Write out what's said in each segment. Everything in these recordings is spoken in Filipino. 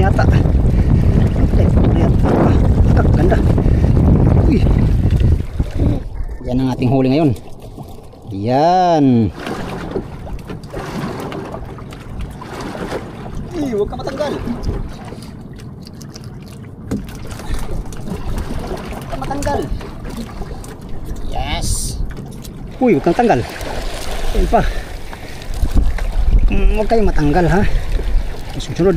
yata. Ganda. Uy. Yan ang ating huli ngayon. Yan. Huwag ka matanggal. Huwag ka matanggal. Yes. Uy, huwag kang tanggal. Ayun pa. Huwag kayong matanggal ha. Susunod.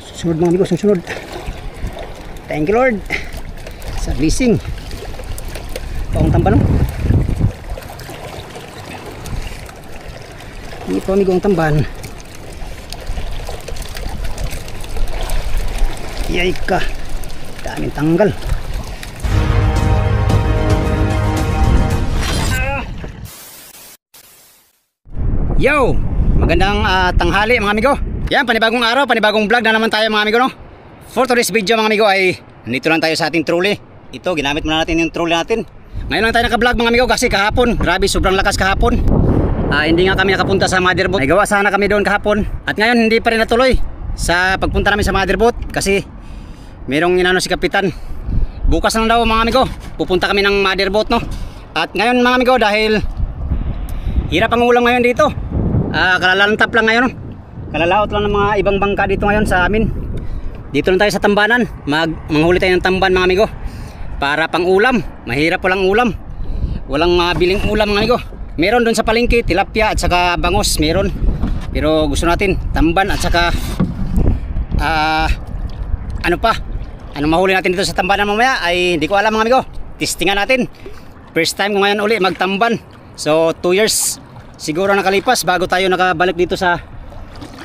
Susunod mga amigo, susunod. Thank you Lord sa blessing. Paong tamban, no? Hindi po amigo ang tamban. Yay ka. Daming tanggal. Yo! Magandang tanghali mga amigo. Yan, panibagong araw, panibagong vlog na naman tayo mga amigo, no? For today's video mga amigo ay nandito lang tayo sa ating trolley. Ito, ginamit muna natin yung trolley natin. Ngayon lang tayo naka-vlog mga amigo kasi kahapon, grabe, sobrang lakas kahapon. Hindi nga kami nakapunta sa motherboard. Ay gawa sana kami doon kahapon. At ngayon hindi pa rin natuloy sa pagpunta namin sa motherboard kasi merong inano si Kapitan. Bukas lang daw mga amigo, pupunta kami ng motherboard, no? At ngayon mga amigo, dahil hirap ang ulam ngayon dito, kalalantap lang ngayon, no? Kalalaot lang ng mga ibang bangka dito ngayon sa amin. Dito lang tayo sa tambanan, manghuli tayo ng tamban mga amigo para pang ulam. Mahirap walang ulam, walang mabiling ulam mga amigo. Meron doon sa palengke, tilapia at saka bangos meron, pero gusto natin tamban at saka ano pa, anong mahuli natin dito sa tambanan mamaya ay hindi ko alam mga amigo. Testingan natin, first time ko ngayon uli magtamban. So 2 years siguro nakalipas bago tayo nakabalik dito sa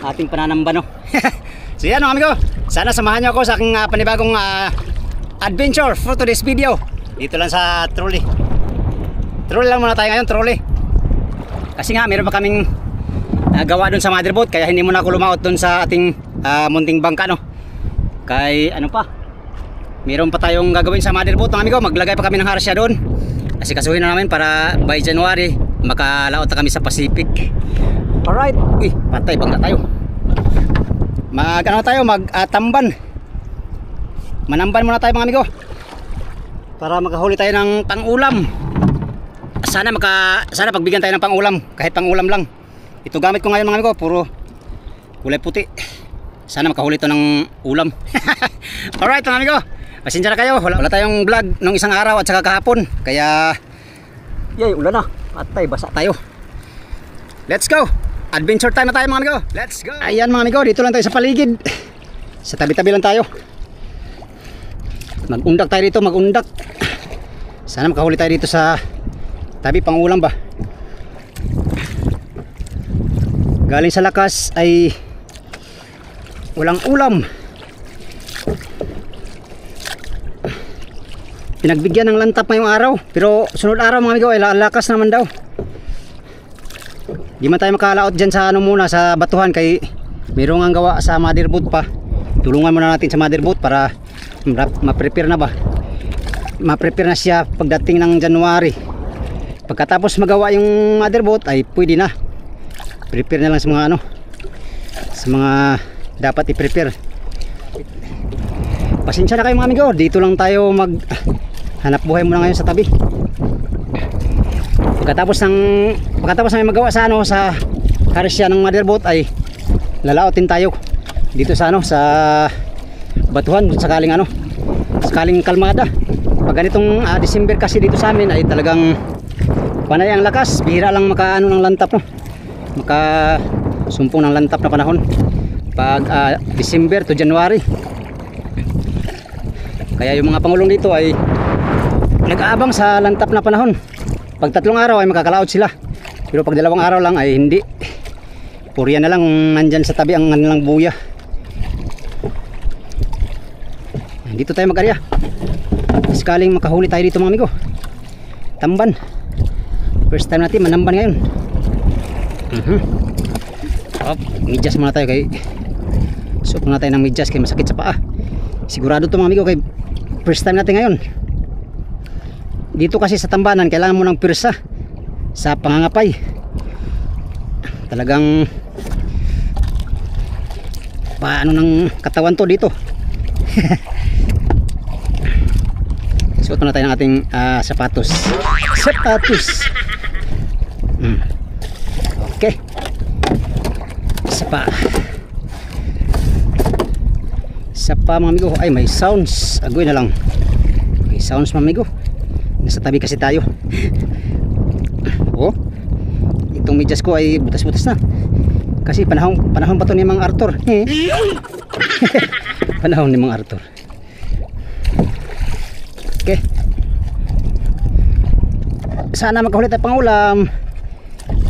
ating pananamba, no? So yan mga amigo, sana samahan nyo ako sa aking panibagong adventure for today's video. Dito lang sa trolley. Trolley lang muna tayo ngayon, trolley. Kasi nga meron pa kaming gawa dun sa motherboard, kaya hindi muna ako lumaot dun sa ating munting bangka, no? Kay ano pa, meron pa tayong gagawin sa motherboard mga amigo. Maglagay pa kami ng harsya doon kasi kasuhin na namin para by January makalaot na kami sa Pacific. Alright, patay bangka tayo. Tamban. Manamban muna tayo mga amigo para makahuli tayo ng pang-ulam. Sana pagbigyan tayo ng pang-ulam, kahit pang-ulam lang. Ito gamit ko ngayon mga amigo, puro kulay puti. Sana makahuli ito ng ulam. Alright mga amigo, pasensya na kayo, wala tayong vlog nung isang araw at saka kahapon. Kaya yay, ulan na, patay, basa tayo. Let's go, adventure time na tayo mga amigo. Let's go. Ayan mga amigo, dito lang tayo sa paligid. Sa tabi-tabi lang tayo. Mag-undak tayo dito, mag-undak. Sana makahuli tayo dito sa tabi, pang ulam ba. Galing sa lakas ay walang ulam. Pinagbigyan ng lantap ngayong araw, pero sunod araw mga amigo ay lakas naman daw. Di man tayo makalaot dyan sa ano muna, sa batuhan, kay mayroong ang gawa sa motherboard pa. Tulungan muna natin sa motherboard para ma-prepare na ba. Ma-prepare na siya pagdating ng January. Pagkatapos magawa yung motherboard ay pwede na. Prepare na lang sa mga ano, sa mga dapat i-prepare. Pasensya na kayo mga amigo, dito lang tayo hanap buhay muna ngayon sa tabi. Pagkatapos ng magawa sa ano, sa harsya ng motherboard ay lalaotin tayo dito sa ano, sa batuhan, sakaling kalmada. Pag ganitong December kasi dito sa amin ay talagang panay ang lakas, bihira lang makaano ng lantap, no? Makasumpong ng lantap na panahon pag December to January. Kaya yung mga pangulong dito ay nag-aabang sa lantap na panahon. Pag 3 araw ay makakalaot sila, pero pag 2 araw lang ay hindi. Purya na lang nandyan sa tabi ang kanilang buya. Dito tayo mag-arya, sakaling makahuli tayo dito mga amigo. Tamban, first time natin manamban ngayon. Medyas muna tayo, kay suot muna tayo ng medyas kay masakit sa paa. Sigurado to mga amigo, kay first time natin ngayon dito kasi sa tambanan. Kailangan mo ng pirsa sa pangangapay. Talagang paano ng katawan to dito. Suot na tayo ng ating sapatos. Okay, isa pa mga amigo. Ay, may sounds. Agoy na lang, may sounds mga amigo. Nasa tabi kasi tayo. Oh, itong medyas ko ay butas-butas na kasi panahon pa to ni Mang Arthur. Panahon ni Mang Arthur. Okay, sana makahuli tayo pangulam.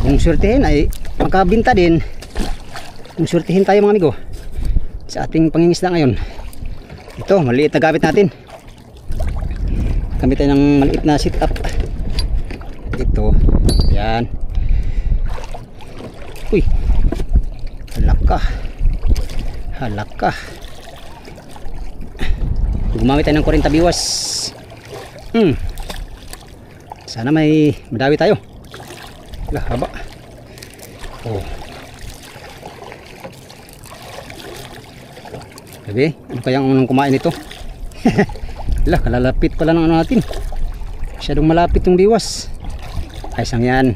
Kung swertihin ay makabinta din. Kung swertihin tayo mga amigo sa ating pangingisda ngayon. Ito, maliit na gamit natin. Gamit tayo ng maliit na sit up. Ito, yan. Uy, halaka. Gumamit tayo ng 40 biwas. Sana may madawi tayo. Haba. Oh, sabi, ano kayang unang kumain ito? Kalalapit pala ng ano natin. Masyadong malapit yung biwas. Ay, sang yan.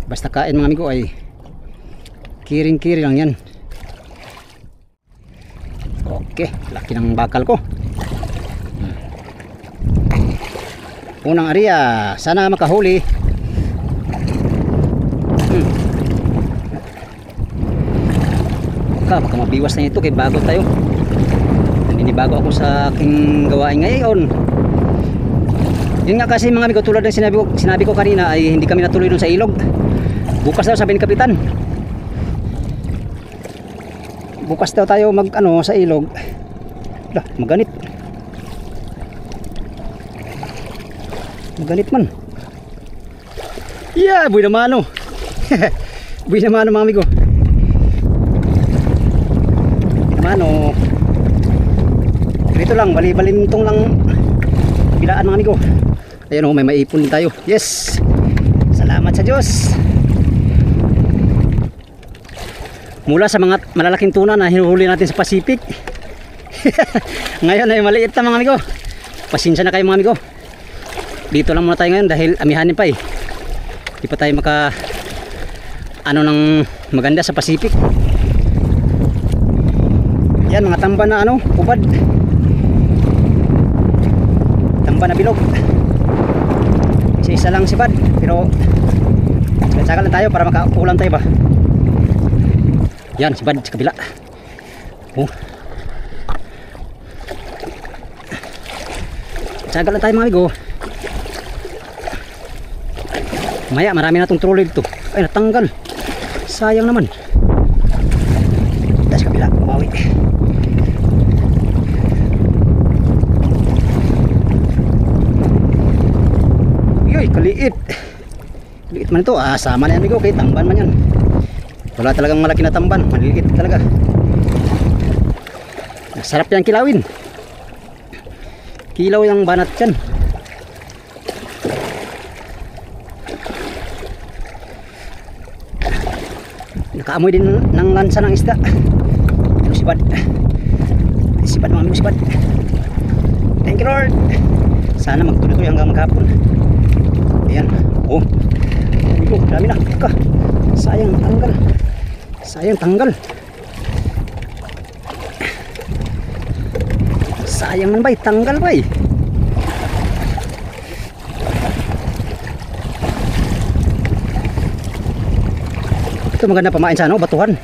Basta kain mga amigo ay kiring-kiri lang yan. Okay, laki ng bakal ko. Unang area, sana makahuli. Baka mabiwas na ito kay bago tayo. Naninibago ako sa aking gawain ngayon. Yun nga kasi mga amigo, tulad ng sinabi ko kanina ay hindi kami natuloy dun sa ilog. Bukas daw, sabi ni Kapitan. Bukas daw tayo sa ilog. Maganit man. Yeah, buhay na mano. Buhay na mano mga amigo. Mano. Dito lang, bali-balintong lang bilaan mga amigo. Ayun, may maipon din tayo. Yes, salamat sa Diyos. Mula sa mga malalaking tuna na hinuhuli natin sa Pacific, ngayon ay maliit na mga amigo. Pasensya na kayo mga amigo. Dito lang muna tayo ngayon dahil amihanin pa eh. Di pa tayo ng maganda sa Pacific. Yan, mga tamban na ubad. Tamban na bilog. Isa lang sibad, pero sagal lang tayo para makaulam tayo ba. Yan, sibad sa kabila. Oh, sagal lang tayo mga amigo. Maya, marami na itong trolley dito. Ay, natanggal. Sayang naman. Sa kabila, bumawi. Yoy, kaliit. Liit man ito. Sama na yan amigo. Kay tamban man yan. Wala talagang malaki na tamban. Maliliit talaga. Sarap yan kilawin. Kilaw yung banat yan. Nakaamoy din ng lansa ng isda. Sibad mga amigo, sibad. Thank you Lord. Sana magtuloy-tuloy hanggang maghapon. Ayan. Oh, amigo, dami na. Sayang tanggal. Sayang man bay, tanggal bay. Ito maganda pamain sa batuhan.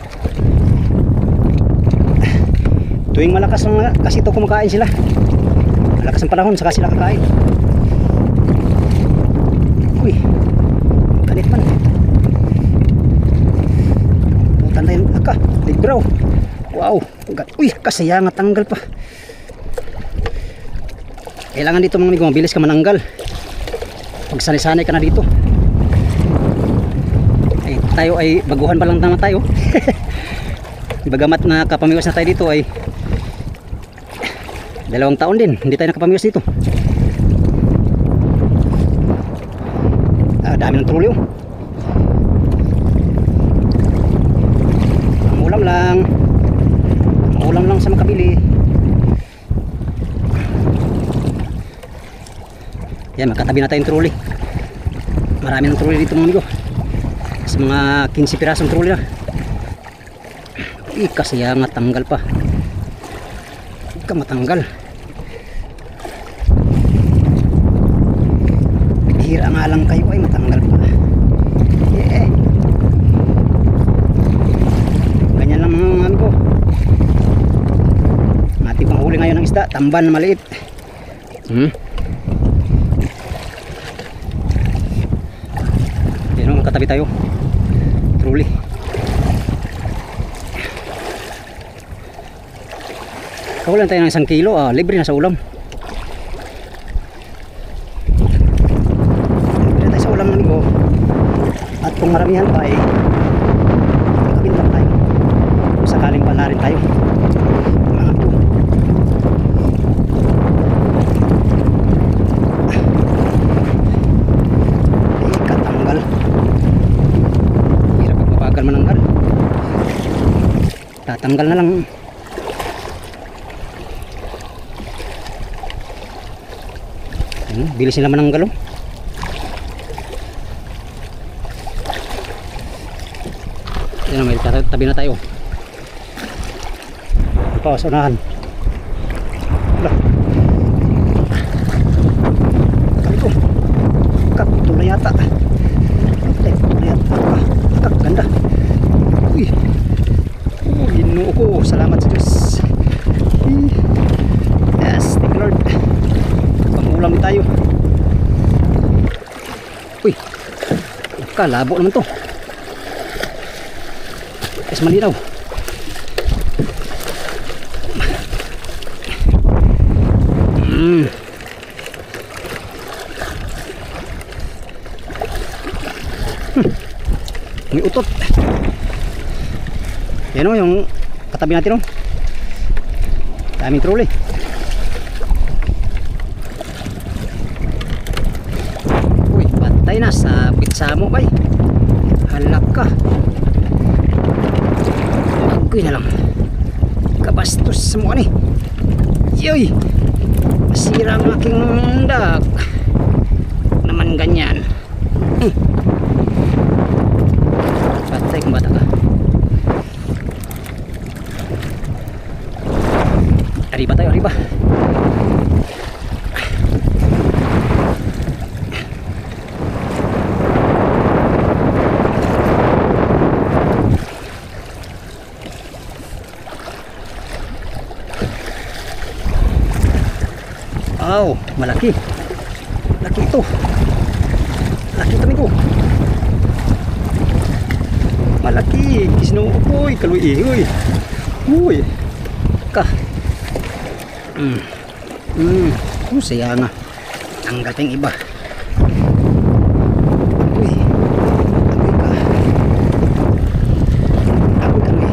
Tuwing malakas ng kasi ito kumakain sila. Malakas ang panahon saka sila kakain. Uy, kanit man. Putan tayo libraw. Wow, uy, kasayang tanggal pa. Kailangan dito mga amigo, mabilis ka mananggal. Pag sanay-sanay ka na dito. Tayo ay baguhan pa lang naman tayo. Bagamat nakapamiwas na tayo dito ay 2 taon din hindi tayo nakapamiwas dito. Dami ng trolyo. Ang ulam lang. Yan, magkatabi na tayong trolley. Marami ng trolley dito mga amigo. Mas mga 15 pirasong trolley na. Kasi nga tanggal pa. Huwag ka matanggal. Hira nga lang kayo ay matanggal pa. Yeah. Ganyan lang mga amigo. Ating panghuli ngayon ng isda, tamban na maliit. Yan o, katabi tayo. Truly. Kawalan tayo ng 1 kilo, libre na sa ulam. Libre na tayo sa ulam ng amigo. At kung maramihan pa ay kabintang tayo. Kung sakaling pala rin tayo. Mga amigo. Katanggal. Hirap magpapagal mananggal. Tatanggal na lang. Bilis nila mananggal. Yan, may tabi na tayo. Pa sa unahan. Kali ko. Ito na yata. Ito na yata. Ganda. Uy. Ginoo ko. Salamat sa Diyos. Yes, thank you Lord. Pangulam tayo. Uy. Kalabo naman to. Mas malinaw. May utot. Yan o, yung katabi natin o. Daming trolley. Uy, patay na. Sabit sa mo bay. Halak ka. Agoy na lang. Kabastos sa mukha ni. Yoy, masira ang aking mundak. Naman ganyan. Patay kung bata ka. Arriba tayo, arriba. Wow, malaki. Laki ito. Laki kami ko. Malaki. Kisno ko. Kaluy. Uy. Uy. Ka. Saya nga. Ang gating iba. Uy. Agoy ka. Agoy kami.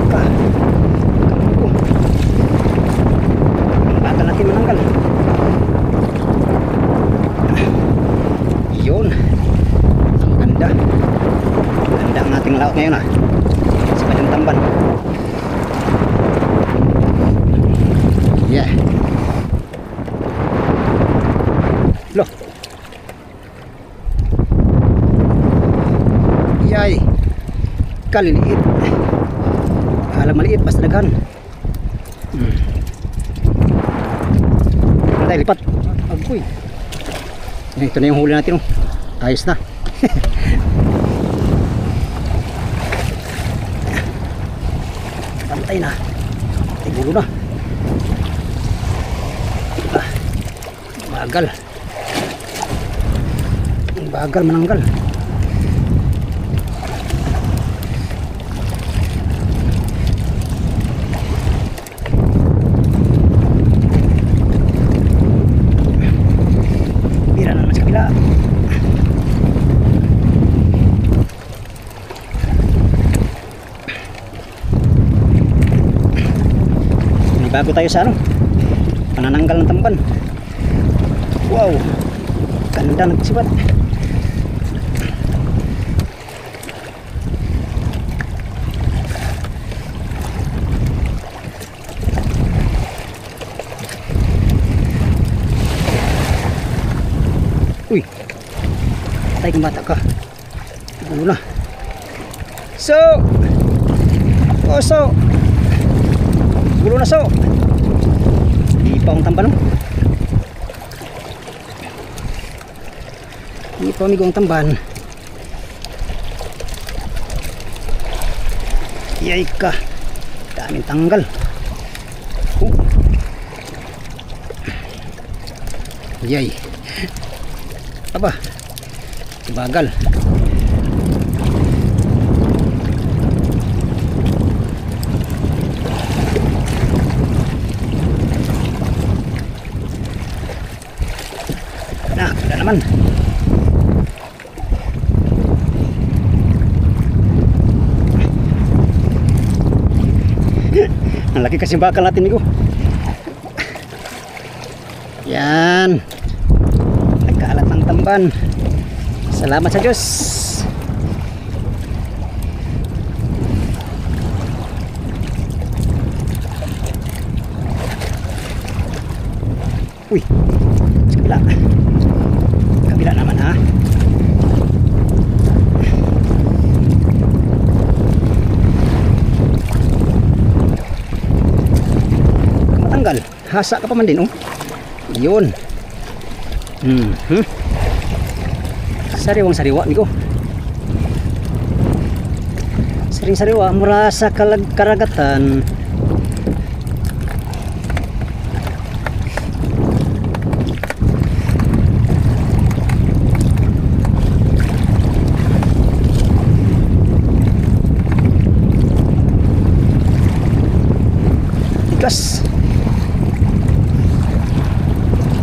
Ka. Kamu ko. Bata natin mananggal. Yun. Ang ganda. Ganda ang ating laot ngayon sa kanyang tamban. Yeah. Loh. Yay. Kaliliit. Alam maliit basta daghan. Tayo lipat. Agoy. Ito na yung huli natin. Ayos na. Pantay na. Tigulo na. Bagal. Bagal mananggal. Bira na sa kabila. Bago tayo sa panananggal ng tamban. Wow, ganda nagsibat. Patay kang bata ka. Gulo na. So. Oh, so. Gulo na, so. Di pa ang tamban, no? Di pa amigo ang tamban. Yay ka. Daming tanggal. Yay. Aba. Bagal. Nah, ada naman. Ang laki kasi bakal natin, amigo. Yan. Nagkaalat ng tamban. Salamat sa Diyos. Uy. Sa kabila. Kabila naman, ha. Matanggal. Hasa ka pa man din, oh. Yun. Sariwang sariwa, amigo. Saring sariwa mura sa karagatan. Ikas.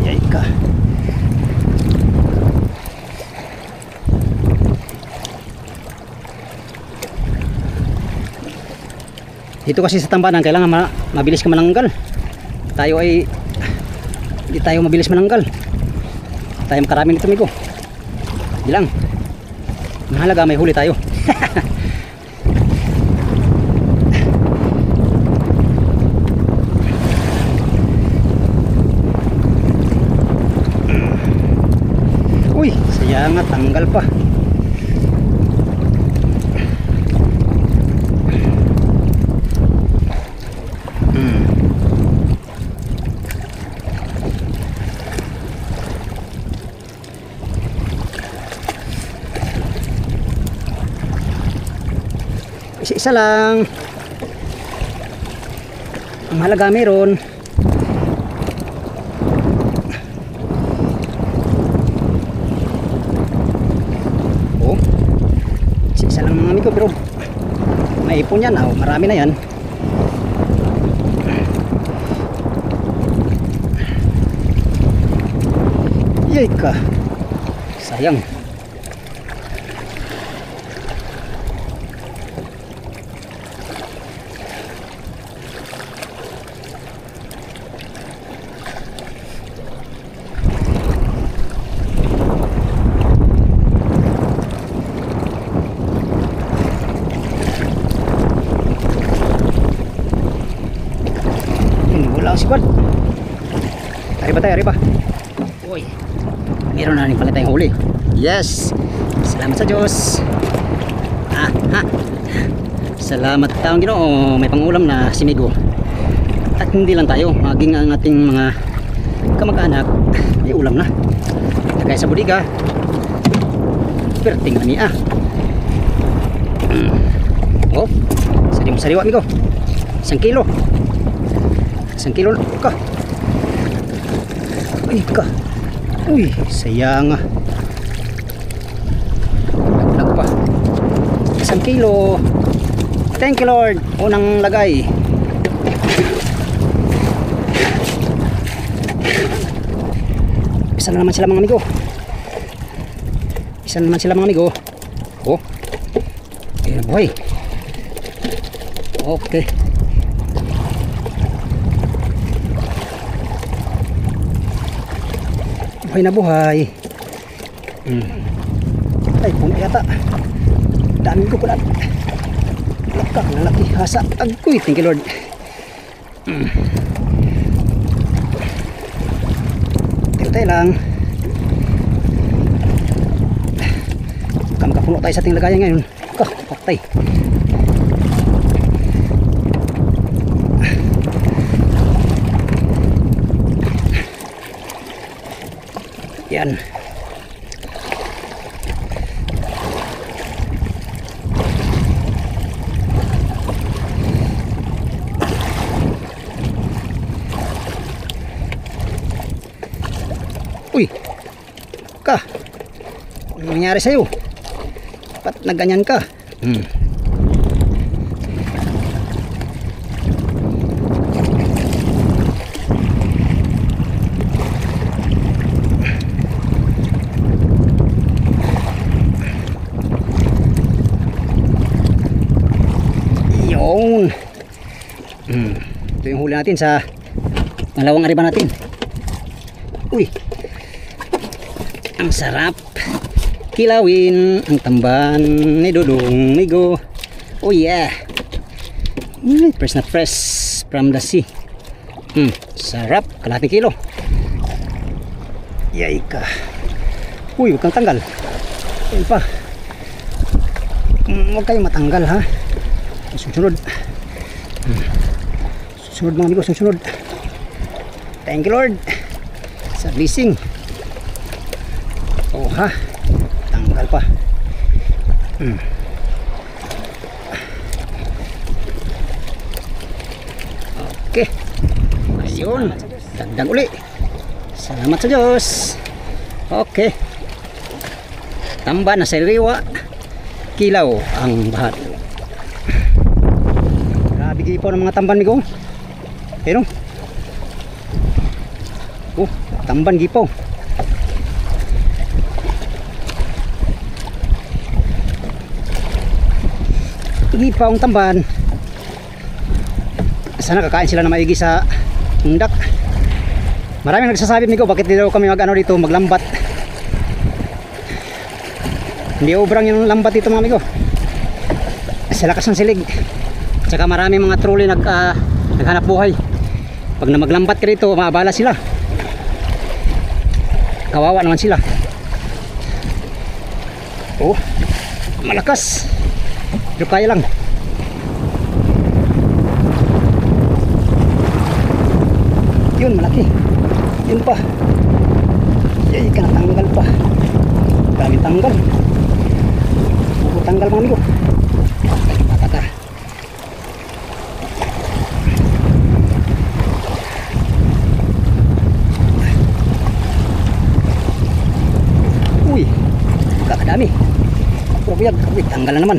Yay ka. Dito kasi sa tambanan kailangan mabilis ka mananggal. Tayo ay hindi tayo mabilis mananggal. Tayo makarami nito, amigo. Bilang. Mahalaga may huli tayo. Uy, sayang nga tanggal pa. Isa lang. Ang halaga meron. Oh. Isa lang mga amigo, pero may ipon yan. Oh, marami na yan. Yay ka. Sayang. Wala ang squad. Ari ba? Uy. Meron na rin pala tayong huli. Yes. Salamat sa Diyos. Salamat taong Ginoo. May pangulam na si Migo. At hindi lang tayo, maging ang ating mga kamag-anak may ulam na. Tagay sa budiga. Perting na niya. Oh. Sariwa, Migo. 1 kilo. 1 kilo ka. Uy ka. Uy, sayang. Lag pa. 1 kilo. Thank you Lord. Unang lagay. Isa na naman sila mga amigo. Oh. Ayan boy. Okay. Buhay na buhay. Ay, puno yata. Daming kukulat. Lakak, lalaki, hasa. Agoy, thank you Lord. Tayo lang. Baka makapuno tayo sa ating lagayan ngayon. Patay. Yan. Uy, ano nangyari sa'yo? Ba't na ganyan ka? Yun. Ito yung huli natin sa malawang ariba natin. Uy, ang sarap kilawin ang tamban ni Dudong Migo. Oh yeah. Fresh na fresh from the sea. Sarap, kalahating kilo. Yay ka. Uy, huwag kang tanggal. Ayun pa. Huwag kayong matanggal ha. Susunod. Susunod mga amigo, susunod. Thank you Lord sa blessing. Oh ha, tanggal pa. Okay. Ayun, dagdag uli. Salamat sa Diyos. Okay. Tamba na sa liwa. Kilaw ang bahat. Grabe gipaw ng mga tamban migo. Ayun. Oh, tamban gipaw. Gipaw ang tamban. Sana kakain sila na maigi sa undak. Maraming nagsasabi migo, bakit di daw kami mag-ano dito, maglambat. Hindi obrang yung lambat dito mga amigo. Sa lakas ng silig. Tsaka marami mga truly naghanap buhay. Pag na maglambat ka dito, maabala sila. Kawawa naman sila. Oh, malakas. Pero kaya lang. Yun, malaki. Yun pa. Yay, kanatanggal pa. Daming tanggal. Tanggal mga amigo. Matata. Uy, kakadami. Probiyag, tanggal na naman.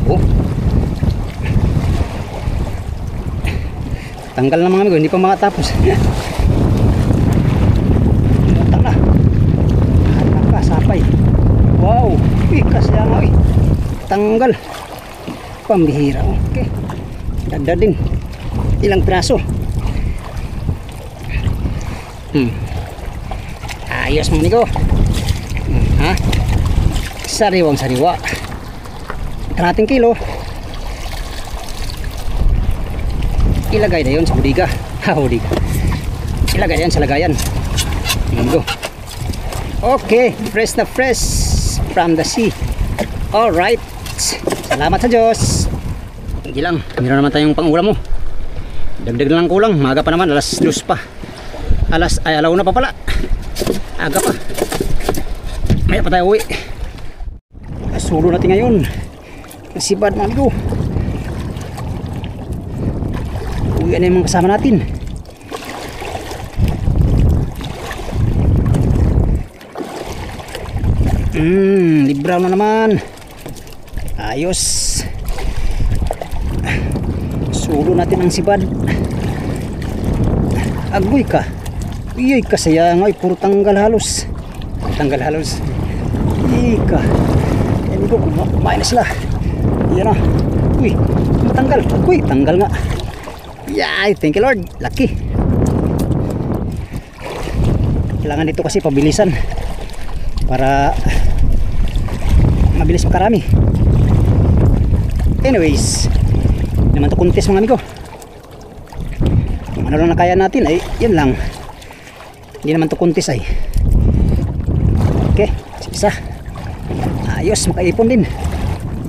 Oh, tanggal na mga amigo, hindi pa makatapos. Tanggal na. Hanap ka, sapay. Wow, kasya nga. Tanggal. Pambihira. Okay, dagdag din. Ilang piraso. Ayos mga amigo. Ha? Sariwang sariwa. Kalahating kilo. Ilagay na yun sa budiga. Budiga. Ilagay na yun sa lagayan. Amigo. Okay, fresh na fresh from the sea. Alright. Salamat sa Diyos. Hindi lang, meron naman tayong pang-ulam mo. Dagdag na lang kulang. Maaga pa naman, alas 2 pa. Alaw na pa pala. Aga pa. Maya pa tayo uwi. Sulo natin ngayon. Nasibad mga amigo. Uwi na yung mga kasama natin. Libraw na naman. Ayos. Sulo natin ang sibad. Agoy ka. Iyoy kasaya nga, puro tanggal halos. Tanggal halos. Ika. Yan ko, kumain na sila. Yan na. Uy, matanggal. Uy, tanggal nga. Yay, thank you Lord. Lucky. Kailangan dito kasi pabilisan para mabilis makarami. Anyways, naman to contest mga amigo. Kung ano lang na kaya natin ay yun lang. Hindi naman to kuntis ay. Okay, isa. Ayos, makaipon din.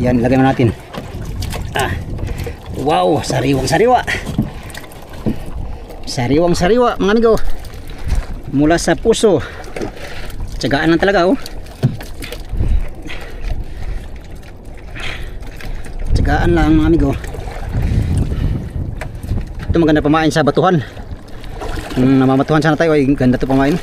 Yan, lagay mo natin. Wow, sariwang sariwa. Sariwang sariwa mga amigo. Mula sa puso. Tiyagaan lang talaga oh. Tiyagaan lang mga amigo. Ito maganda pamain sa batuhan. Kung namamatuhan sana tayo ay ganda ito pamain.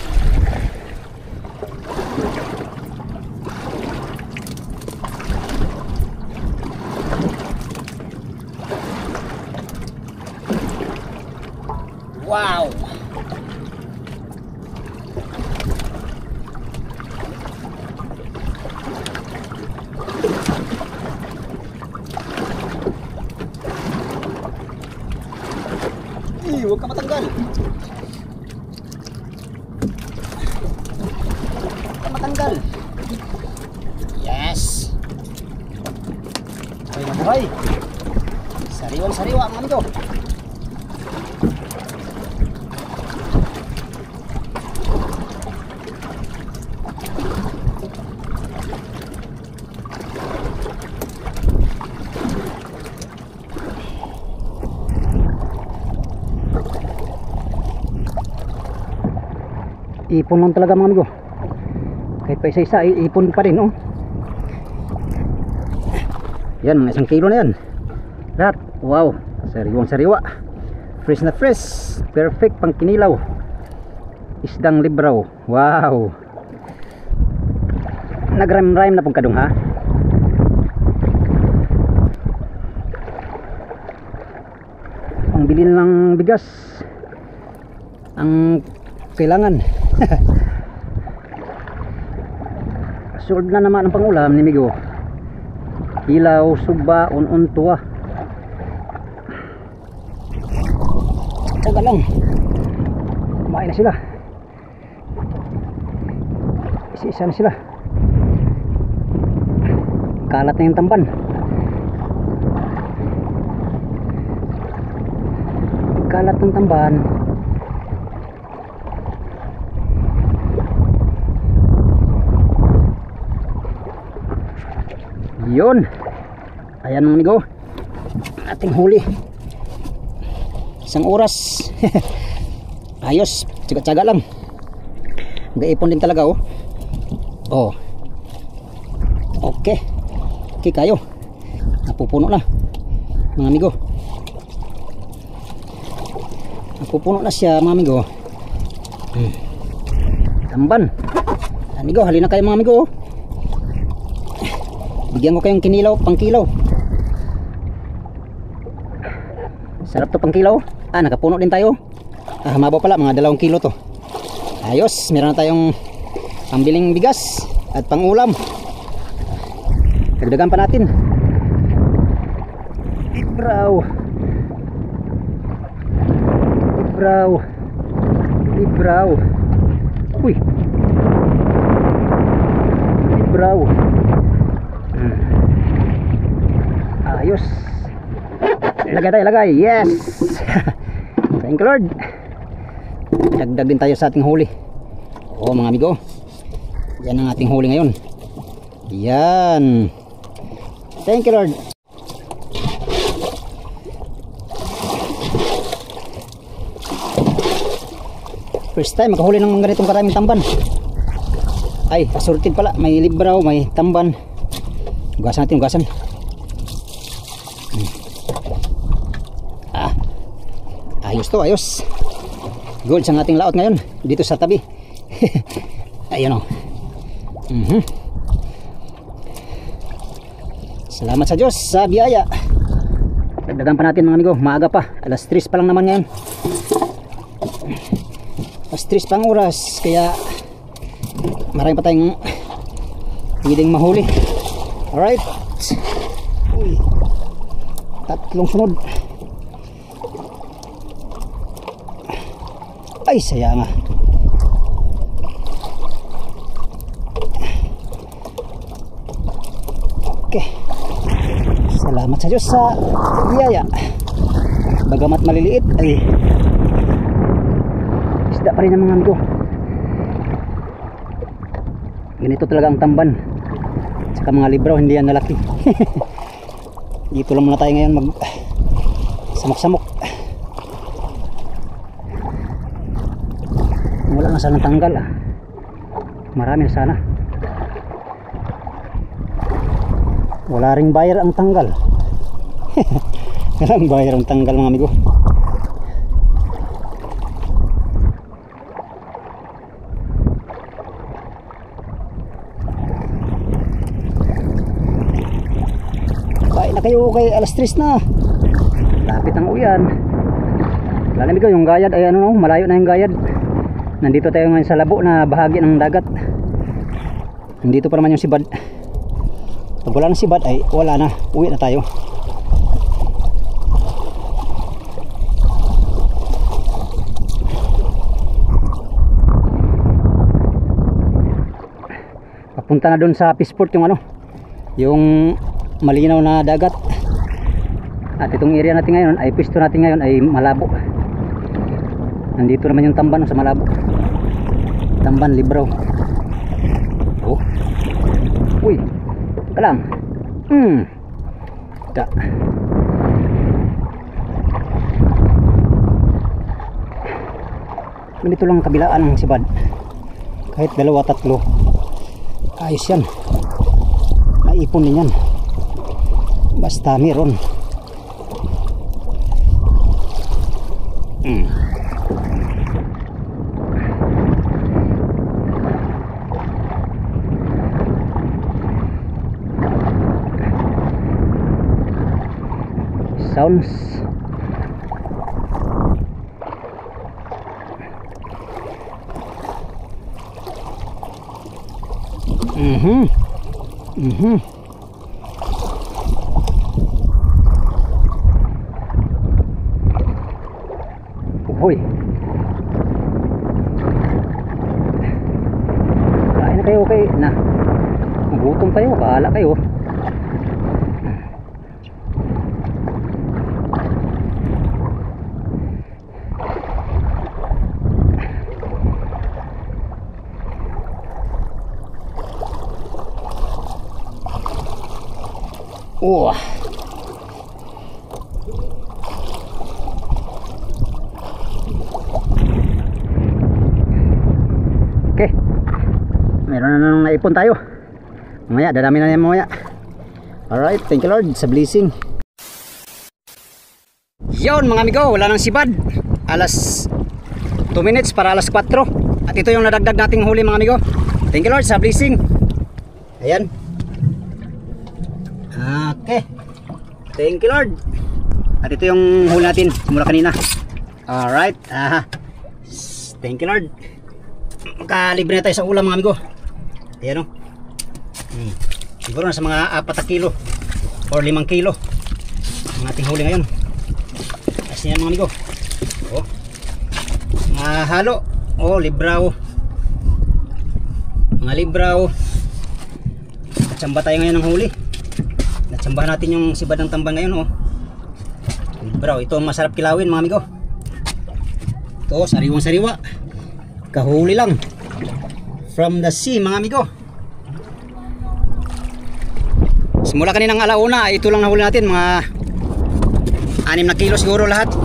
Wow. Huwag ka matanggal. Huwag ka matanggal. Yes. Ay, mabuhay. Sariwang sariwa mga amigo. Ipon lang talaga mga amigo. Kahit pa isa-isa, ipon pa rin oh. Yan, mga 1 kilo na yan. Lahat, wow. Sariwang sariwa. Fresh na fresh. Perfect pang kinilaw. Isdang libraw. Wow. Nagrime-rime na pong kadung ha. Ang bilin lang bigas ang kailangan. Sold na naman ang pangulam ni Migo. Ilaw, suba, tuwa. Taga lang. Kumain na sila. Isa-isa na sila. Kalat na yung tamban. Kalat ng tamban. Yun. Ayan mga amigo, ating huli. 1 oras. Ayos, tsaga-tsaga lang. Gaipon din talaga oh. Oh. Okay. Okay kayo. Napupuno na mga amigo. Napupuno na siya mga amigo. Tamban. Amigo, halina kayo mga amigo oh. Bigyan ko kayong kinilaw, pangkilaw. Sarap to pangkilaw. Nakapuno din tayo. Mabaw pala, mga 2 kilo to. Ayos, meron na tayong pambiling bigas at pangulam. Dagdagan pa natin. Libraw. Libraw. Libraw. Uy. Libraw. Ayos. Lagay tayo, lagay. Yes. Thank you Lord. Dagdag din tayo sa ating huli. Oh mga amigo, yan ang ating huli ngayon. Yan. Thank you Lord. First time makahuli ng ganitong karaming tamban. Ay, assorted pala. May libraw, may tamban. Ugasan natin, ugasan. Ayos to, ayos. Gold sa ating laot ngayon dito sa tabi. Ayun o. Salamat sa Diyos sa biyaya. Dagdagan pa natin mga amigo. Maaga pa, alas 3 pa lang naman ngayon. Alas 3 pang oras. Kaya marami pa tayong pwedeng mahuli. Alright. Uy, 3 sunod. Ay, saya nga. Okay. Salamat sa Diyos sa biyaya. Bagamat maliliit ay isda pa rin ang mga amigo. Ganito talaga ang tamban. Saka mga libraw, hindi yan nalaki. Dito lang muna tayo ngayon mag samok-samok. Wala na sana tanggal ah. Marami na sana. Wala ring bayar ang tanggal. Walang bayar ang tanggal mga amigo. Kain na kayo kay alas 3 na. Lapit ang uyan. Wala na amigo, yung gayad ay ano no, malayo na yung gayad. Nandito tayo ngayon sa labo na bahagi ng dagat. Nandito pa naman yung sibad. Pag wala na sibad ay wala na, uwi na tayo. Papunta na doon sa Peaceport yung ano, yung malinaw na dagat. At itong area natin ngayon ay pwesto natin ngayon ay malabo. Nandito naman yung tamban sa malabo. Tamban libraw. Oh. Uy. Kalang. Da. Ganito lang kabilaan ng sibad. Kahit dalawa tatlo. Ayos yan. Naipon din yan. Basta meron. Sounds. Hoy. Kain na kayo, okay na. Magutom kayo, bahala kayo. Oh. Okay. Meron na nang naipon tayo. Mamaya, dadami na yan mamaya. Alright, thank you Lord sa blessing. Yon mga amigo, wala nang sibad. Alas 2 minutes para alas 4. At ito yung nadagdag nating huli mga amigo. Thank you Lord sa blessing. Ayan. Okay. Thank you Lord. At ito yung huli natin simula kanina. Alright. Thank you Lord. Makalibre na tayo sa ulam mga amigo. Ayan o. Siguro na sa mga 4 kilo or 5 kilo ang ating huli ngayon. Kasi yan mga amigo. Oh. Mga halo. Oh, libraw. Mga libraw. Tsamba tayo ngayon ng huli. Natsambahan natin yung sibad ng tambang ngayon oh. Libraw, ito ang masarap kilawin mga amigo. Ito, sariwang sariwa. Kahuli lang from the sea mga amigo. Simula kaninang alauna, ito lang nahuli natin, mga 6 na kilo siguro lahat.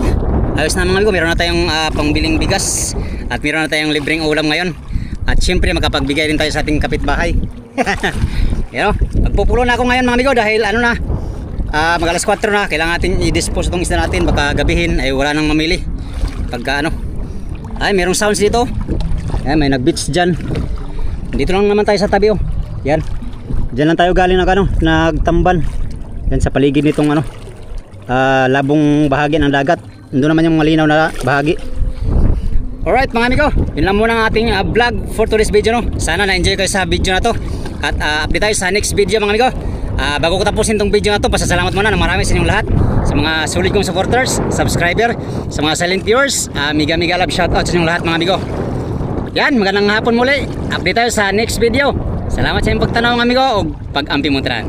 Ayos na mga amigo, meron na tayong pangbiling bigas at meron na tayong libreng ulam ngayon. At syempre makapagbigay din tayo sa ating kapitbahay. You know, magpupulo na ako ngayon mga amigo dahil ano na, mag alas 4 na, kailangan natin i-dispose itong isda natin, baka gabihin ay wala nang mamili. Pagka ano, ay merong sounds dito. Ayan, may nag-beach dyan. Dito lang naman tayo sa tabi oh. Yan. Diyan lang tayo galing nagtamban. Yan sa paligid nitong ano, labong bahagi ng dagat. Doon naman yung malinaw na bahagi. Alright mga amigo, yun lang muna ang ating vlog for today's video no. Sana na-enjoy kayo sa video na to. At update tayo sa next video mga amigo. Bago ko tapusin tong video na to, pasasalamat muna ng marami sa inyong lahat, sa mga solid kong supporters, subscriber, sa mga silent viewers. Mega love shoutout sa inyong lahat mga amigo. Yan, magandang hapon muli. Update tayo sa next video. Salamat sa inyong pagtanaw mga amigo o pag-ampi mo tran.